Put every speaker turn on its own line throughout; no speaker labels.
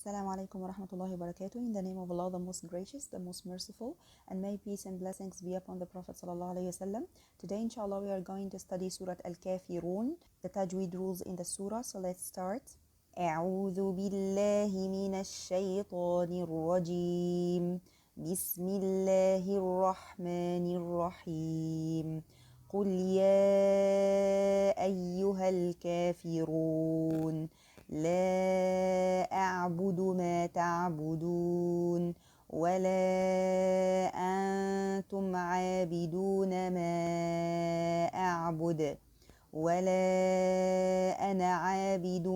Assalamu alaikum wa rahmatullahi wa barakatuh. In the name of Allah, the most gracious, the most merciful, and may peace and blessings be upon the Prophet sallallahu alaihi wasallam. Today, inshallah, we are going to study Surat Al-Kafiroon, the Tajweed rules in the surah. So let's start. أعوذ بالله من الشيطان الرجيم بسم الله الرحمن الرحيم قل يا أيها الكافرون لا أعبد ما تعبدون ولا أنتم عابدون ما أعبد ولا أنا عابد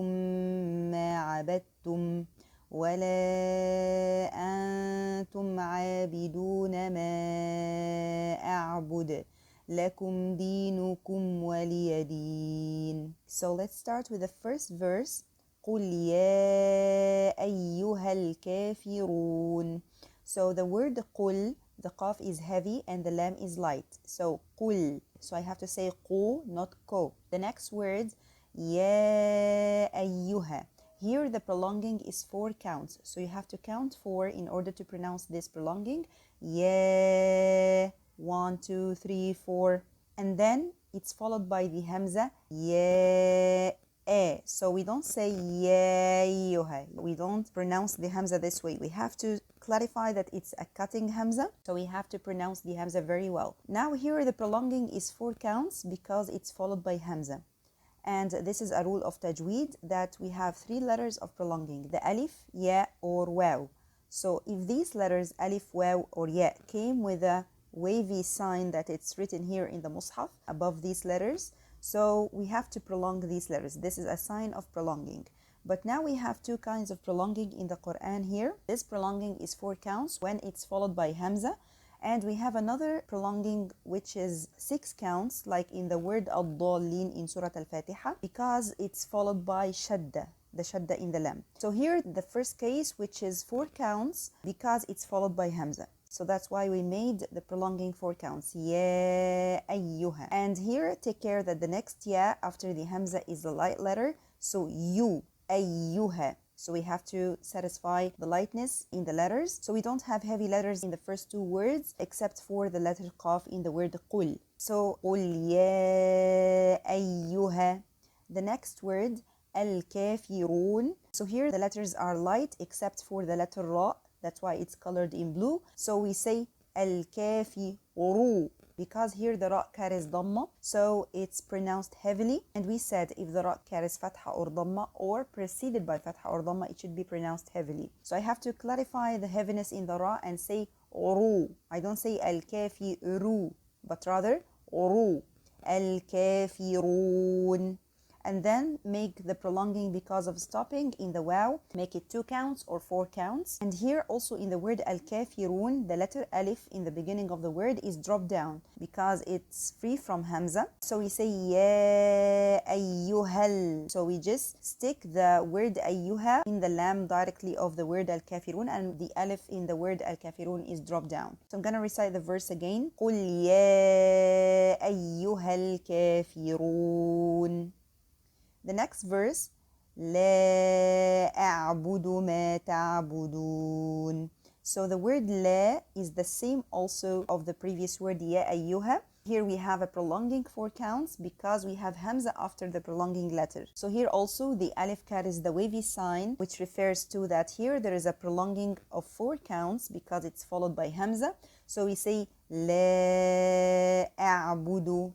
ما عبدتم ولا أنتم عابدون ما أعبد لكم دينكم ولي دين. So let's start with the first verse. قل يا أيها الكافرون. So the word قل, the qaf is heavy and the lam is light. So قل. So I have to say قو, not ko. The next word يا أيها. Here the prolonging is 4 counts. So you have to count 4 in order to pronounce this prolonging. يا 1, 2, 3, 4. And then it's followed by the hamza يا. So we don't say ya ayyuha. We don't pronounce the hamza this way. We have to clarify that it's a cutting hamza. So we have to pronounce the hamza very well. Now here the prolonging is 4 counts because it's followed by hamza. And this is a rule of Tajweed that we have 3 letters of prolonging. The alif, ya, or waw. So if these letters alif, waw, or ya came with a wavy sign that it's written here in the Mus'haf above these letters, so we have to prolong these letters. This is a sign of prolonging. But now we have 2 kinds of prolonging in the Quran here. This prolonging is 4 counts when it's followed by hamza. And we have another prolonging which is 6 counts, like in the word Ad-Dallin in Surat Al-Fatiha, because it's followed by shadda, the shadda in the lam. So here the first case, which is 4 counts because it's followed by hamza. So that's why we made the prolonging 4 counts. Ya ayyuha. And here take care that the next ya after the hamza is the light letter. So you, ayyuha. So we have to satisfy the lightness in the letters. So we don't have heavy letters in the first 2 words except for the letter qaf in the word qul. So qul ya ayyuha. The next word al-kafirun. So here the letters are light except for the letter ra. That's why it's colored in blue. So we say al-kafiru because here the ra carries dhamma, so it's pronounced heavily. And we said if the ra carries fatha or dhamma or preceded by fatha or dhamma, it should be pronounced heavily. So I have to clarify the heaviness in the ra and say uru. I don't say al-kafiru, but rather uru. Al-kafirun. And then make the prolonging because of stopping in the waw. Make it 2 counts or 4 counts. And here also in the word al-kafirun, the letter alif in the beginning of the word is dropped down because it's free from hamza. So we say ya ayyuhal. So we just stick the word ayyuha in the lam directly of the word al-kafirun, and the alif in the word al-kafirun is dropped down. So I'm gonna recite the verse again. قُلْ يَا أَيُّهَا الْكَافِرُونَ. The next verse, لا أعبد ما تعبدون. So the word لا is the same also of the previous word يا أيها. Here we have a prolonging 4 counts because we have hamza after the prolonging letter. So here also the alif carries the wavy sign, which refers to that here there is a prolonging of 4 counts because it's followed by hamza. So we say لا أعبد.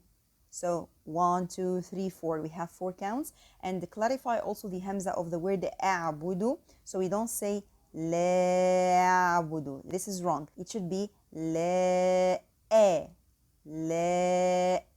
So 1, 2, 3, 4. We have 4 counts. And clarify also the hamza of the word a'budu. So we don't say la a'budu. This is wrong. It should be la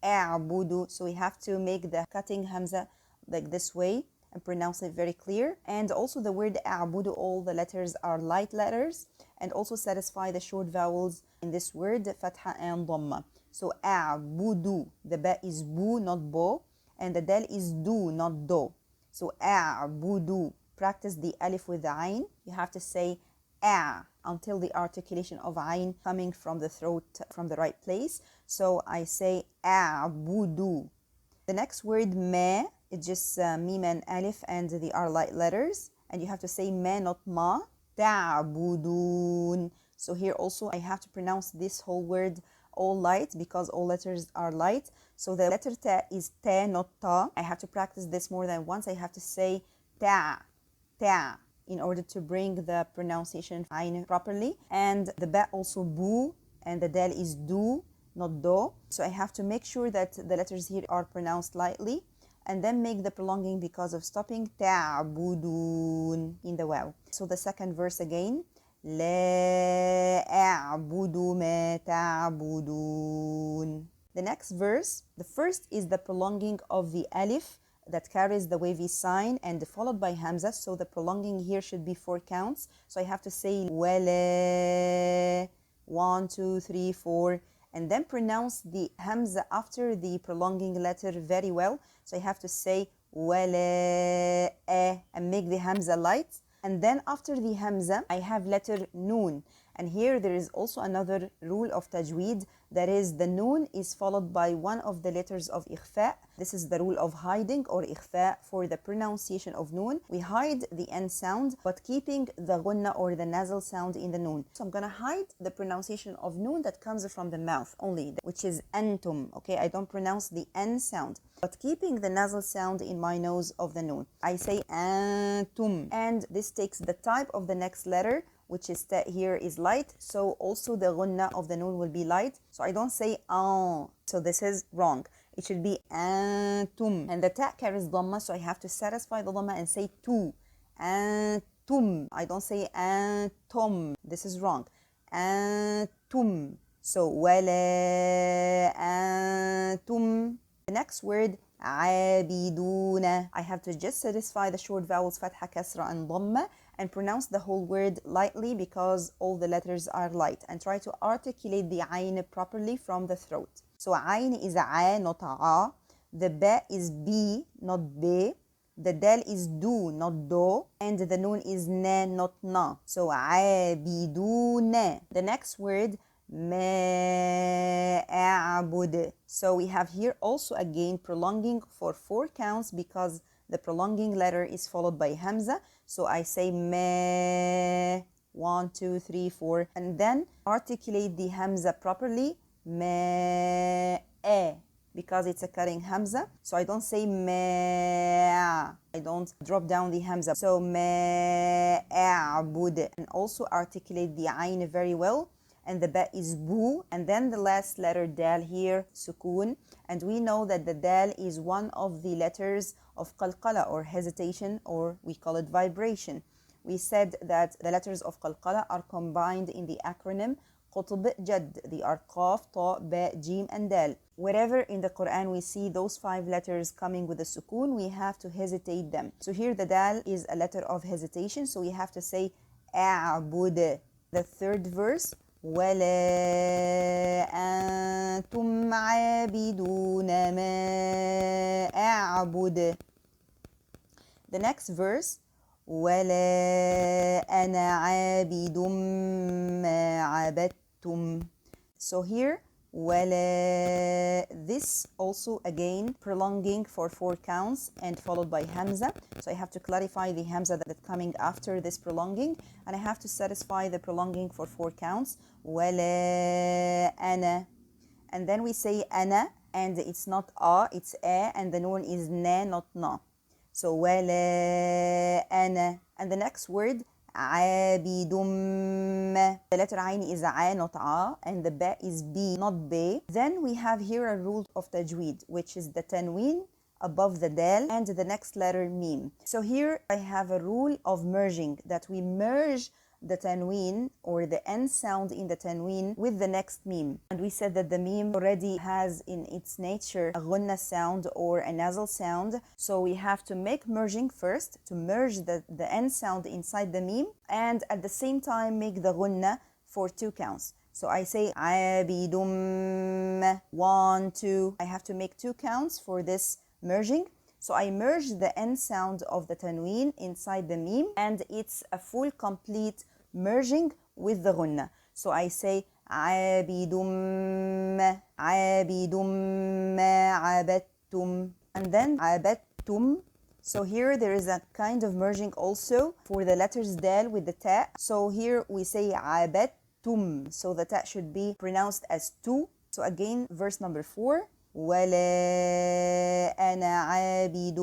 a'budu. So we have to make the cutting hamza like this way and pronounce it very clear. And also the word a'budu, all the letters are light letters, and also satisfy the short vowels in this word, fatha and dhamma. So a'budu, the ba is bu, not bo, and the dal is do, not do. So a'budu. Practice the alif with the ayn. You have to say a until the articulation of ayn coming from the throat from the right place. So I say a'budu. The next word ma, it's just mim and alif and the are light letters. and you have to say ma, not ma. تعبدون. So here also I have to pronounce this whole word all light because all letters are light. So the letter ta is ta, not ta. I have to practice this more than once. I have to say ta, ta, in order to bring the pronunciation ayn properly. And the ba also bu, and the dal is do, not do. So I have to make sure that the letters here are pronounced lightly, and then make the prolonging because of stopping تعبدون in the waw. So the second verse again. لا أعبد ما تعبدون. The next verse, the first is the prolonging of the alif that carries the wavy sign and followed by hamza. So the prolonging here should be 4 counts. So I have to say ولا, 1, 2, 3, 4, and then pronounce the hamza after the prolonging letter very well. So I have to say ولا and make the hamza light. And then after the hamza, I have letter noon. And here there is also another rule of tajweed, that is the noon is followed by one of the letters of ikhfa. This is the rule of hiding or ikhfa for the pronunciation of noon. We hide the n sound but keeping the gunna or the nasal sound in the noon. So I'm gonna hide the pronunciation of noon that comes from the mouth only, which is antum. Okay, I don't pronounce the n sound but keeping the nasal sound in my nose of the noon. I say antum, and this takes the type of the next letter, which is that here is light, so also the gunna of the noon will be light. So I don't say an, so this is wrong. It should be antum, and the ta carries dhamma, so I have to satisfy the dhamma and say tu, antum. I don't say antum, this is wrong. Antum, so wala antum. The next word عابدون. I have to just satisfy the short vowels fatha, kasra, and dhamma and pronounce the whole word lightly because all the letters are light, and try to articulate the ayn properly from the throat. So ayn is a, not a. The ba is b, not b. The dal is do, not do. And the noon is na, not na. So عابدون. The next word ما أعبد. So we have here also again prolonging for 4 counts because the prolonging letter is followed by hamza. So I say ما, 1, 2, 3, 4, and then articulate the hamza properly. ما because it's a cutting hamza. So I don't say ما, I don't drop down the hamza. So ما أعبد, and also articulate the ayn very well. And the ba is bu, and then the last letter dal here, sukun. And we know that the dal is one of the letters of qalqala or hesitation, or we call it vibration. We said that the letters of qalqala are combined in the acronym qutb jad. They are qaf, ta, ba, jim, and dal. Wherever in the Quran we see those 5 letters coming with a sukun, we have to hesitate them. So here the dal is a letter of hesitation, so we have to say a'bud. The third verse, ولا أنتم عابدون ما أعبد. The next verse, ولا أنا عابد ما عبدتم. So here ولا, this also again prolonging for 4 counts and followed by hamza. So I have to clarify the hamza that's coming after this prolonging, and I have to satisfy the prolonging for 4 counts. ولا أنا, and then we say أنا, and it's not a, it's a, and the noon is na, not na. So ولا أنا, and the next word عابد. The letter ayn is a, not a, and the ba is b, not b. Then we have here a rule of tajweed, which is the tanween above the dal and the next letter mim. So here I have a rule of merging, that we merge the tanween or the n sound in the tanween with the next mim. And we said that the mim already has in its nature a gunna sound or a nasal sound. So we have to make merging first to merge the n sound inside the mim, and at the same time make the gunna for 2 counts. So I say عابدum, 1, 2. I have to make 2 counts for this merging. So I merge the n sound of the tanween inside the mim, and it's a full complete merging with the gunna. So I say عابدum, عابدum ما عبدتم, and then عبدتم. So here there is a kind of merging also for the letters dal with the ta. So here we say عبدتم. So the ta should be pronounced as tu. So again, verse number 4. ولا أنا عابد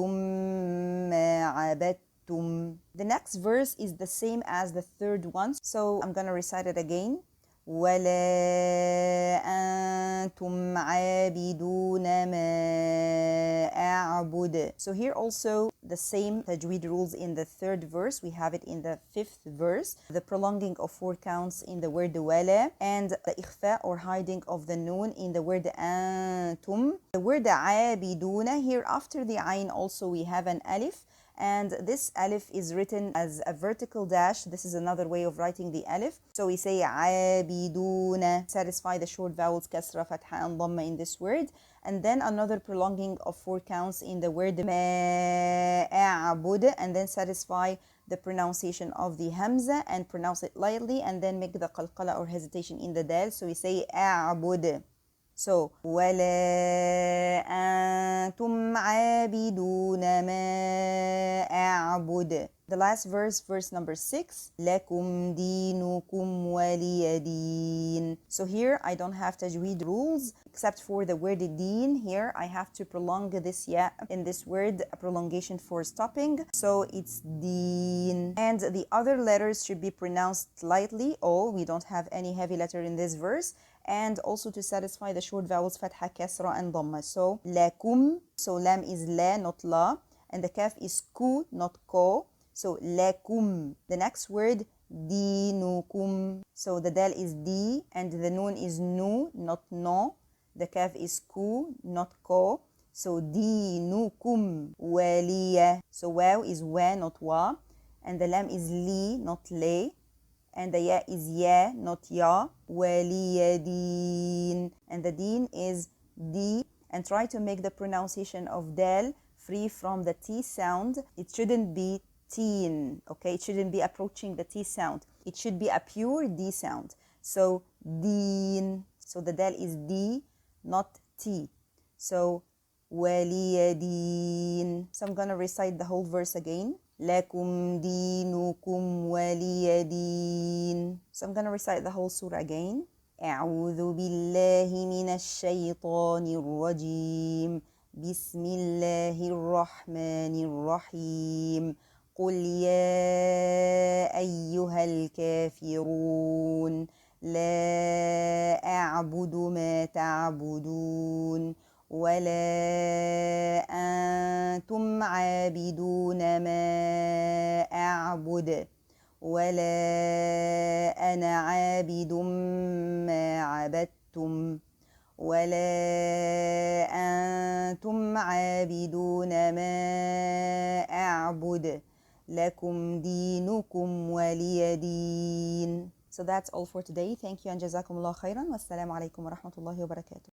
ما عبدتم. The next verse is the same as the third one. So I'm gonna recite it again. ولا أنتم عابدون ما أعبد. So here also the same tajweed rules in the third verse. We have it in the fifth verse. The prolonging of 4 counts in the word wala and the ikhfa or hiding of the noon in the word أنتم. The word عابدون, here after the ayn also we have an alif. And this alif is written as a vertical dash. This is another way of writing the alif. So we say عابدون, satisfy the short vowels kasra, fatha and dhamma in this word. And then another prolonging of 4 counts in the word ما أعبد, and then satisfy the pronunciation of the hamza and pronounce it lightly, and then make the qalqala or hesitation in the dal. So we say أعبد. So ولا أنتم عابدون ما أعبد. The last verse, verse number 6. لكم دينكم ولي دين. So here I don't have tajweed rules except for the word deen. Here I have to prolong this ya in this word, a prolongation for stopping. So it's deen. And the other letters should be pronounced lightly. Oh, we don't have any heavy letter in this verse. And also to satisfy the short vowels fatha, kasra and dhamma. So lakum, so lam is la, not la, and the kaf is ku, not ko. So lakum. The next word dinukum. So the dal is di and the noon is nu, not no. The kaf is ku, not ko. So dinukum waliya. So waw is wa, not wa, and the lam is li, not le. And the ya is ya, not ya. Waliyadeen. And the deen is di. And try to make the pronunciation of dal free from the T sound. It shouldn't be teen, okay? It shouldn't be approaching the T sound. It should be a pure D sound. So deen. So the dal is D, not T. So waliyadeen. So I'm gonna recite the whole verse again. لكم دينكم ولي دين. So I'm gonna recite the whole surah again. أعوذ بالله من الشيطان الرجيم. بسم الله الرحمن الرحيم. قل يا أيها الكافرون لا أعبد ما تعبدون ولا أنتم عابدون ما أعبد ولا أنا عابد ما عبدتم ولا أنتم عابدون ما أعبد لكم دينكم ولي دين. So that's all for today. Thank you and jazakumullah khairan. Wassalamu alaikum wa rahmatullahi wa barakatuh.